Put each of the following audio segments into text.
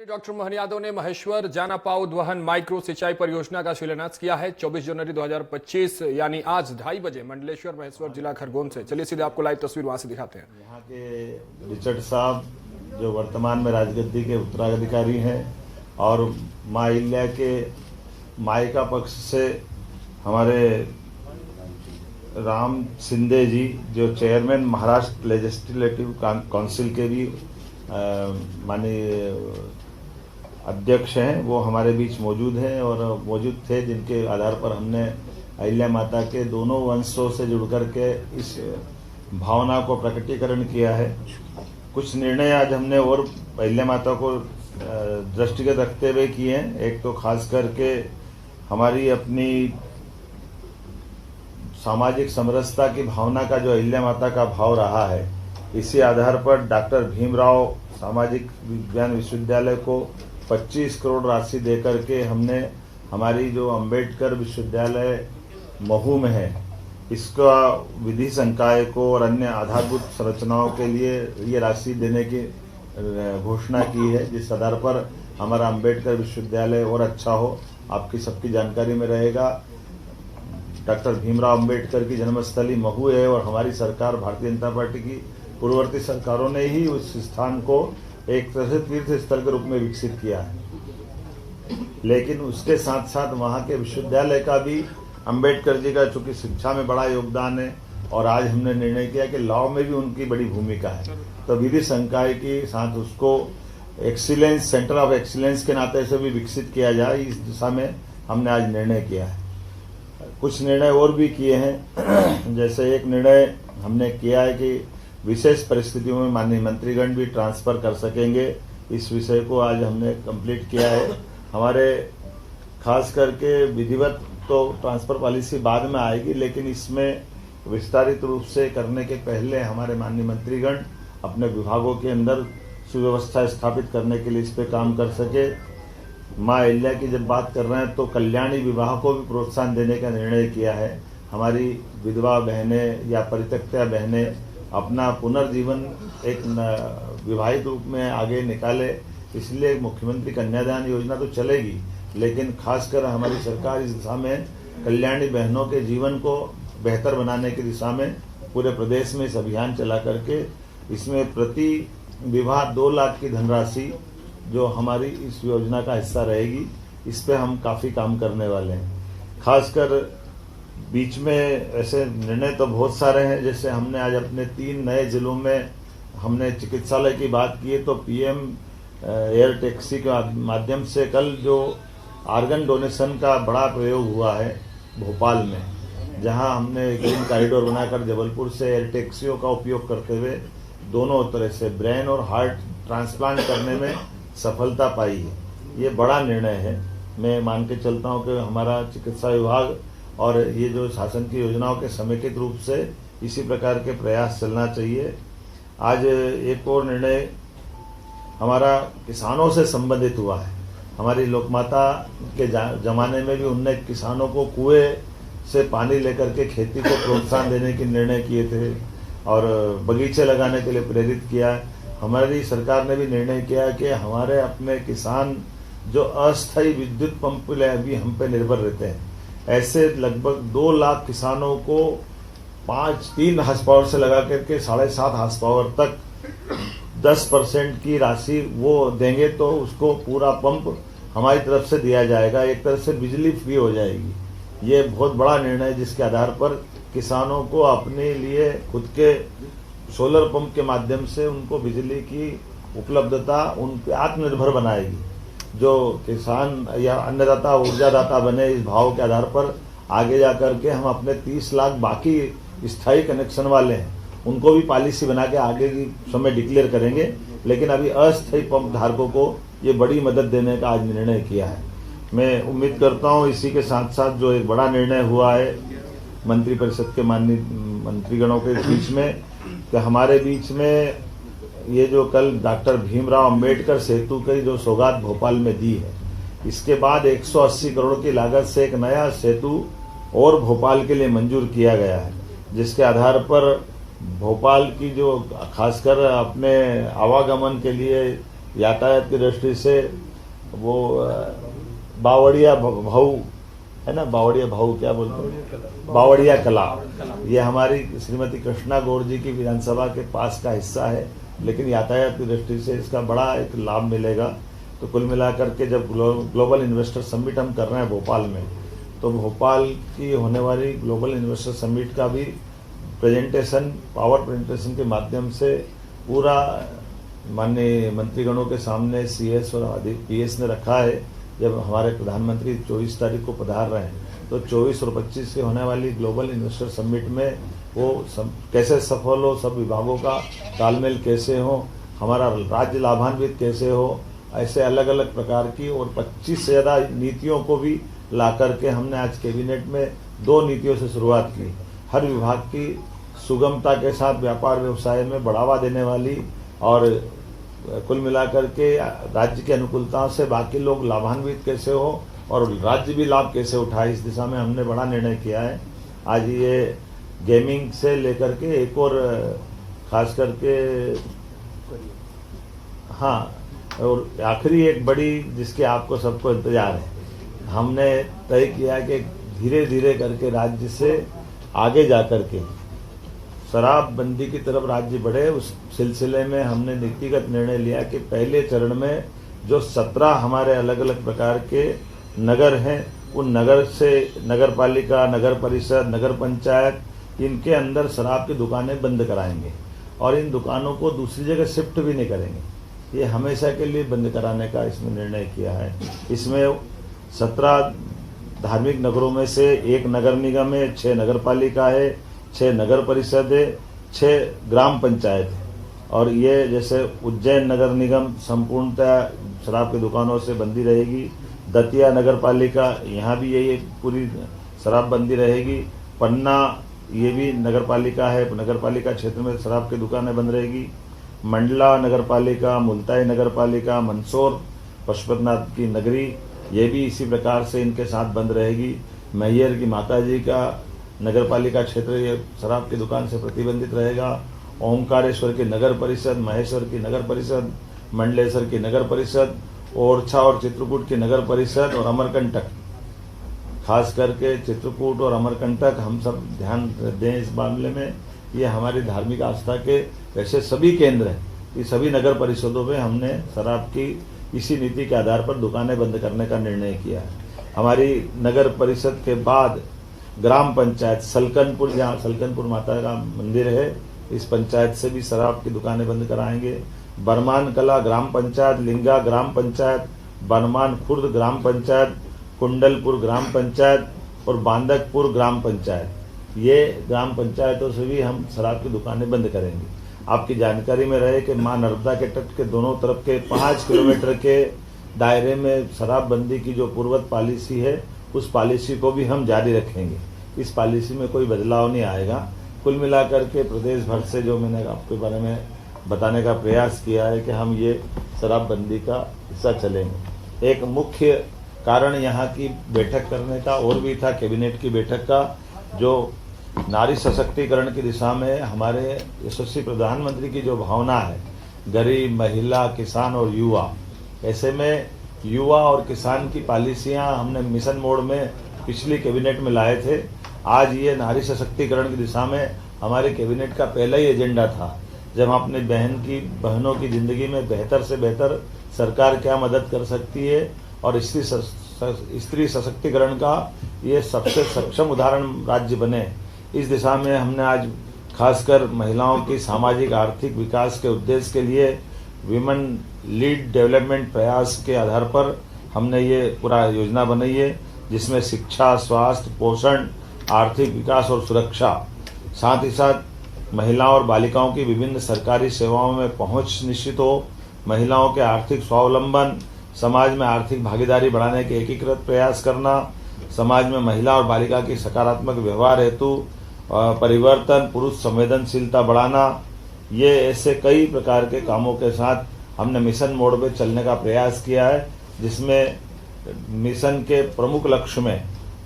Doctor Mohan Yadav ने महेश्वर जाना पाउद वहन माइक्रो सिंचाई परियोजना का शिलान्यास किया है। 24 जनवरी 2025 यानी आज 2:30 बजे मंडलेश्वर महेश्वर जिला खरगोन से। चलिए सीधे आपको लाइव तस्वीर वहां से दिखाते हैं। यहाँ के रिचर्ड साहब जो वर्तमान में राजगद्दी के उत्तराधिकारी हैं और माँ अहिल्या के मायका पक्ष से हमारे राम शिंदे जी जो चेयरमैन महाराष्ट्र लेजिस्लेटिव काउंसिल के भी माननीय अध्यक्ष हैं, वो हमारे बीच मौजूद हैं और मौजूद थे, जिनके आधार पर हमने अहिल्या माता के दोनों वंशों से जुड़ करके इस भावना को प्रकटीकरण किया है। कुछ निर्णय आज हमने और अहिल्या माता को दृष्टिगत रखते हुए किए हैं। एक तो खास करके हमारी अपनी सामाजिक समरसता की भावना का जो अहिल्या माता का भाव रहा है, इसी आधार पर डॉक्टर भीमराव सामाजिक विज्ञान विश्वविद्यालय को 25 करोड़ राशि देकर के हमने हमारी जो अंबेडकर विश्वविद्यालय महू में है, इसका विधि संकाय को और अन्य आधारभूत संरचनाओं के लिए ये राशि देने की घोषणा की है, जिस आधार पर हमारा अंबेडकर विश्वविद्यालय और अच्छा हो। आपकी सबकी जानकारी में रहेगा, डॉक्टर भीमराव अंबेडकर की जन्मस्थली महू है और हमारी सरकार भारतीय जनता पार्टी की पूर्ववर्ती सरकारों ने ही उस स्थान को एक तरह से तीर्थ स्थल के रूप में विकसित किया है। लेकिन उसके साथ साथ वहाँ के विश्वविद्यालय का भी अंबेडकर जी का चूंकि शिक्षा में बड़ा योगदान है और आज हमने निर्णय किया कि लॉ में भी उनकी बड़ी भूमिका है, तो विधि संकाय के साथ उसको एक्सीलेंस सेंटर ऑफ एक्सीलेंस के नाते से भी विकसित किया जाए, इस दिशा में हमने आज निर्णय किया है। कुछ निर्णय और भी किए हैं, जैसे एक निर्णय हमने किया है कि विशेष परिस्थितियों में माननीय मंत्रीगण भी ट्रांसफर कर सकेंगे। इस विषय को आज हमने कंप्लीट किया है। हमारे खास करके विधिवत तो ट्रांसफर पॉलिसी बाद में आएगी, लेकिन इसमें विस्तारित रूप से करने के पहले हमारे माननीय मंत्रीगण अपने विभागों के अंदर सुव्यवस्था स्थापित करने के लिए इस पे काम कर सके। माँ अहिल्या की जब बात कर रहे हैं तो कल्याणी विवाह को भी प्रोत्साहन देने का निर्णय किया है। हमारी विधवा बहनें या परित्यक्ता बहनें अपना पुनर्जीवन एक विवाहित रूप में आगे निकाले, इसलिए मुख्यमंत्री कन्यादान योजना तो चलेगी, लेकिन खासकर हमारी सरकार इस दिशा में कल्याणी बहनों के जीवन को बेहतर बनाने की दिशा में पूरे प्रदेश में इस अभियान चला करके इसमें प्रति विवाह 2 लाख की धनराशि जो हमारी इस योजना का हिस्सा रहेगी, इस पे हम काफी काम करने वाले हैं। खासकर बीच में ऐसे निर्णय तो बहुत सारे हैं, जैसे हमने आज अपने 3 नए जिलों में हमने चिकित्सालय की बात की है, तो पीएम एयर टैक्सी के माध्यम से कल जो आर्गन डोनेशन का बड़ा प्रयोग हुआ है भोपाल में, जहां हमने ग्रीन कॉरिडोर बनाकर जबलपुर से एयर टैक्सियों का उपयोग करते हुए दोनों तरह से ब्रेन और हार्ट ट्रांसप्लांट करने में सफलता पाई है। ये बड़ा निर्णय है। मैं मान के चलता हूं कि हमारा चिकित्सा विभाग और ये जो शासन की योजनाओं के समेकित रूप से इसी प्रकार के प्रयास चलना चाहिए। आज एक और निर्णय हमारा किसानों से संबंधित हुआ है। हमारी लोकमाता के जमाने में भी उनने किसानों को कुएं से पानी लेकर के खेती को प्रोत्साहन देने के निर्णय किए थे और बगीचे लगाने के लिए प्रेरित किया। हमारी सरकार ने भी निर्णय किया कि हमारे अपने किसान जो अस्थायी विद्युत पंप ले अभी हम पे निर्भर रहते हैं, ऐसे लगभग 2 लाख किसानों को 3 हार्स पावर से लगा करके 7.5 हार्स पावर तक 10% की राशि वो देंगे, तो उसको पूरा पंप हमारी तरफ से दिया जाएगा। एक तरह से बिजली फ्री हो जाएगी। ये बहुत बड़ा निर्णय है, जिसके आधार पर किसानों को अपने लिए खुद के सोलर पंप के माध्यम से उनको बिजली की उपलब्धता उन पे आत्मनिर्भर बनाएगी। जो किसान या अन्नदाता ऊर्जादाता बने, इस भाव के आधार पर आगे जाकर के हम अपने 30 लाख बाकी स्थायी कनेक्शन वाले हैं उनको भी पॉलिसी बना के आगे की समय डिक्लेयर करेंगे, लेकिन अभी अस्थायी पंप धारकों को ये बड़ी मदद देने का आज निर्णय किया है। मैं उम्मीद करता हूँ इसी के साथ साथ जो एक बड़ा निर्णय हुआ है मंत्रिपरिषद के माननीय मंत्रीगणों के बीच में, कि हमारे बीच में ये जो कल डॉक्टर भीमराव अंबेडकर सेतु की जो सौगात भोपाल में दी है, इसके बाद 180 करोड़ की लागत से एक नया सेतु और भोपाल के लिए मंजूर किया गया है, जिसके आधार पर भोपाल की जो खासकर अपने आवागमन के लिए यातायात की दृष्टि से वो बावड़िया भाऊ है ना, बावड़िया भाऊ क्या बोलते हैं, बावड़िया कला, ये हमारी श्रीमती कृष्णा गौड़ जी की विधानसभा के पास का हिस्सा है, लेकिन यातायात की दृष्टि से इसका बड़ा एक लाभ मिलेगा। तो कुल मिलाकर के जब ग्लोबल इन्वेस्टर समिट हम कर रहे हैं भोपाल में, तो भोपाल की होने वाली ग्लोबल इन्वेस्टर समिट का भी प्रेजेंटेशन, पावर प्रेजेंटेशन के माध्यम से पूरा माननीय मंत्रीगणों के सामने सीएस और पीएस ने रखा है। जब हमारे प्रधानमंत्री 24 तारीख को पधार रहे हैं, तो 24 और 25 से होने वाली ग्लोबल इन्वेस्टर समिट में वो कैसे सफल हो, सब विभागों का तालमेल कैसे हो, हमारा राज्य लाभान्वित कैसे हो, ऐसे अलग अलग प्रकार की और 25 से ज़्यादा नीतियों को भी ला करके हमने आज कैबिनेट में 2 नीतियों से शुरुआत की। हर विभाग की सुगमता के साथ व्यापार व्यवसाय में बढ़ावा देने वाली और कुल मिलाकर के राज्य की अनुकूलताओं से बाकी लोग लाभान्वित कैसे हो और राज्य भी लाभ कैसे उठाए, इस दिशा में हमने बड़ा निर्णय किया है। आज ये गेमिंग से लेकर के एक और खास करके हाँ, और आखिरी एक बड़ी जिसके आपको सबको इंतजार है, हमने तय किया कि धीरे धीरे करके राज्य से आगे जाकर के शराबबंदी की तरफ राज्य बढ़े। उस सिलसिले में हमने नीतिगत निर्णय लिया कि पहले चरण में जो 17 हमारे अलग अलग प्रकार के नगर हैं, उन नगर से नगर पालिका, नगर परिषद, नगर पंचायत, इनके अंदर शराब की दुकानें बंद कराएंगे और इन दुकानों को दूसरी जगह शिफ्ट भी नहीं करेंगे। ये हमेशा के लिए बंद कराने का इसमें निर्णय किया है। इसमें 17 धार्मिक नगरों में से 1 नगर निगम है, 6 नगर पालिका है, 6 नगर परिषद है, 6 ग्राम पंचायत है। और ये जैसे उज्जैन नगर निगम संपूर्णतः शराब की दुकानों से बंदी रहेगी। दतिया नगर पालिका, यहाँ भी यही पूरी शराब बंदी रहेगी। पन्ना ये भी नगर पालिका है, नगर पालिका क्षेत्र में शराब की दुकानें बंद रहेगी। मंडला नगर पालिका, मुल्ताई नगर पालिका, मंदसौर पशुपतिनाथ की नगरी, ये भी इसी प्रकार से इनके साथ बंद रहेगी। मैयर की माताजी का नगर पालिका क्षेत्र ये शराब की दुकान से प्रतिबंधित रहेगा। ओमकारेश्वर की नगर परिषद, महेश्वर की नगर परिषद, मंडलेश्वर की नगर परिषद, ओरछा और चित्रकूट की नगर परिषद और अमरकंटक, खास करके चित्रकूट और अमरकंटक हम सब ध्यान दें इस मामले में। ये हमारी धार्मिक आस्था के वैसे सभी केंद्र हैं, ये सभी नगर परिषदों में हमने शराब की इसी नीति के आधार पर दुकानें बंद करने का निर्णय किया है। हमारी नगर परिषद के बाद ग्राम पंचायत सलकनपुर, जहाँ सलकनपुर माता का मंदिर है, इस पंचायत से भी शराब की दुकानें बंद कराएंगे। बरमान कला ग्राम पंचायत, लिंगा ग्राम पंचायत, बरमान खुर्द ग्राम पंचायत, कुंडलपुर ग्राम पंचायत और बांदकपुर ग्राम पंचायत, ये ग्राम पंचायतों से भी हम शराब की दुकानें बंद करेंगे। आपकी जानकारी में रहे कि मां नर्मदा के तट के दोनों तरफ के 5 किलोमीटर के दायरे में शराबबंदी की जो पूर्वत पॉलिसी है, उस पॉलिसी को भी हम जारी रखेंगे। इस पॉलिसी में कोई बदलाव नहीं आएगा। कुल मिलाकर के प्रदेश भर से जो मैंने आपके बारे में बताने का प्रयास किया है कि हम ये शराबबंदी का हिस्सा चलेंगे। एक मुख्य कारण यहाँ की बैठक करने का और भी था, कैबिनेट की बैठक का, जो नारी सशक्तिकरण की दिशा में हमारे यशस्वी प्रधानमंत्री की जो भावना है, गरीब, महिला, किसान और युवा, ऐसे में युवा और किसान की पॉलिसियां हमने मिशन मोड में पिछली कैबिनेट में लाए थे। आज ये नारी सशक्तिकरण की दिशा में हमारे कैबिनेट का पहला ही एजेंडा था। जब हम अपने बहनों की जिंदगी में बेहतर से बेहतर सरकार क्या मदद कर सकती है और स्त्री सशक्तिकरण का ये सबसे सक्षम उदाहरण राज्य बने, इस दिशा में हमने आज खासकर महिलाओं की सामाजिक आर्थिक विकास के उद्देश्य के लिए विमेन लीड डेवलपमेंट प्रयास के आधार पर हमने ये पूरा योजना बनाई है, जिसमें शिक्षा, स्वास्थ्य, पोषण, आर्थिक विकास और सुरक्षा, साथ ही साथ महिलाओं और बालिकाओं की विभिन्न सरकारी सेवाओं में पहुंच निश्चित हो, महिलाओं के आर्थिक स्वावलंबन, समाज में आर्थिक भागीदारी बढ़ाने के एकीकृत प्रयास करना, समाज में महिला और बालिका की सकारात्मक व्यवहार हेतु परिवर्तन, पुरुष संवेदनशीलता बढ़ाना, ये ऐसे कई प्रकार के कामों के साथ हमने मिशन मोड में चलने का प्रयास किया है, जिसमें मिशन के प्रमुख लक्ष्य में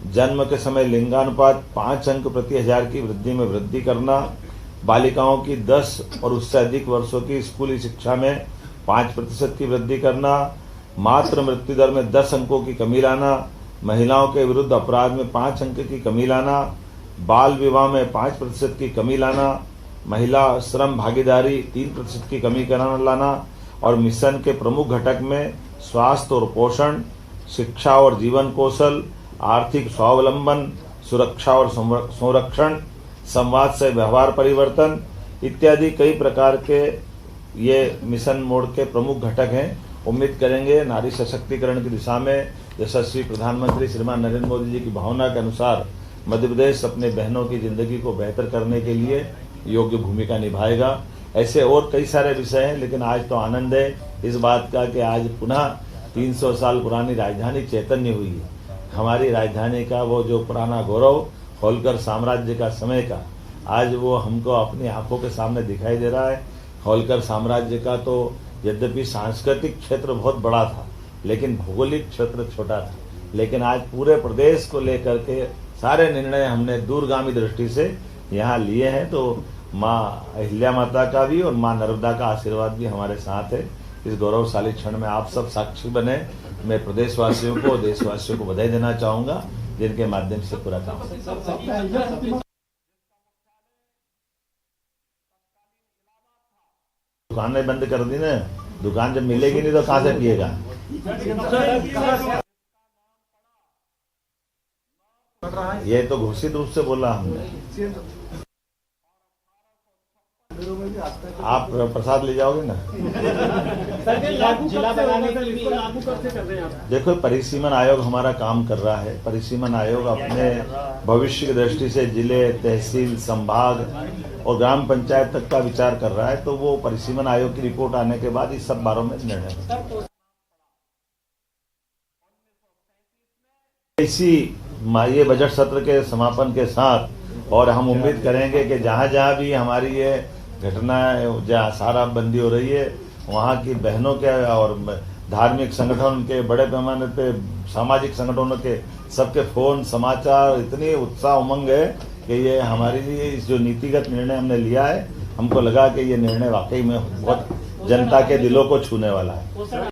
जन्म के समय लिंगानुपात 5 अंक प्रति 1000 की वृद्धि में वृद्धि करना, बालिकाओं की 10 और उससे अधिक वर्षों की स्कूली शिक्षा में 5% की वृद्धि करना, मातृ मृत्यु दर में 10 अंकों की कमी लाना, महिलाओं के विरुद्ध अपराध में 5 अंक की कमी लाना, बाल विवाह में 5% की कमी लाना, महिला श्रम भागीदारी 3% की कमी लाना और मिशन के प्रमुख घटक में स्वास्थ्य और पोषण, शिक्षा और जीवन कौशल, आर्थिक स्वावलंबन, सुरक्षा और संरक्षण, संवाद से व्यवहार परिवर्तन इत्यादि कई प्रकार के ये मिशन मोड के प्रमुख घटक हैं। उम्मीद करेंगे नारी सशक्तिकरण की दिशा में यशस्वी प्रधानमंत्री श्रीमान नरेंद्र मोदी जी की भावना के अनुसार मध्य प्रदेश अपने बहनों की जिंदगी को बेहतर करने के लिए योग्य भूमिका निभाएगा। ऐसे और कई सारे विषय हैं, लेकिन आज तो आनंद है इस बात का कि आज पुनः 300 साल पुरानी राजधानी चैतन्य हुई है। हमारी राजधानी का वो जो पुराना गौरव होलकर साम्राज्य का समय का आज वो हमको अपनी आंखों के सामने दिखाई दे रहा है। होलकर साम्राज्य का तो यद्यपि सांस्कृतिक क्षेत्र बहुत बड़ा था, लेकिन भौगोलिक क्षेत्र छोटा था, लेकिन आज पूरे प्रदेश को लेकर के सारे निर्णय हमने दूरगामी दृष्टि से यहाँ लिए हैं। तो माँ अहिल्या माता का भी और माँ नर्मदा का आशीर्वाद भी हमारे साथ है। इस गौरवशाली क्षण में आप सब साक्षी बने। मैं प्रदेशवासियों को, देशवासियों को बधाई देना चाहूंगा, जिनके माध्यम से पूरा काम दुकानें बंद कर दी ना। दुकान जब मिलेगी नहीं तो कहाँ से पिएगा। ये तो घोषित रूप से बोला हमने। आप प्रसाद ले जाओगे ना। देखो, परिसीमन आयोग हमारा काम कर रहा है। परिसीमन आयोग अपने भविष्य की दृष्टि से जिले, तहसील, संभाग और ग्राम पंचायत तक का विचार कर रहा है। तो वो परिसीमन आयोग की रिपोर्ट आने के बाद इस सब बारों में निर्णय इसी ये बजट सत्र के समापन के साथ। और हम उम्मीद करेंगे कि जहां जहां भी हमारी ये घटना जहाँ शराबबंदी हो रही है, वहाँ की बहनों के और धार्मिक संगठन के, बड़े पैमाने पे सामाजिक संगठनों के सबके फोन, समाचार, इतनी उत्साह उमंग है कि ये हमारे लिए इस जो नीतिगत निर्णय हमने लिया है, हमको लगा कि ये निर्णय वाकई में बहुत जनता के दिलों को छूने वाला है।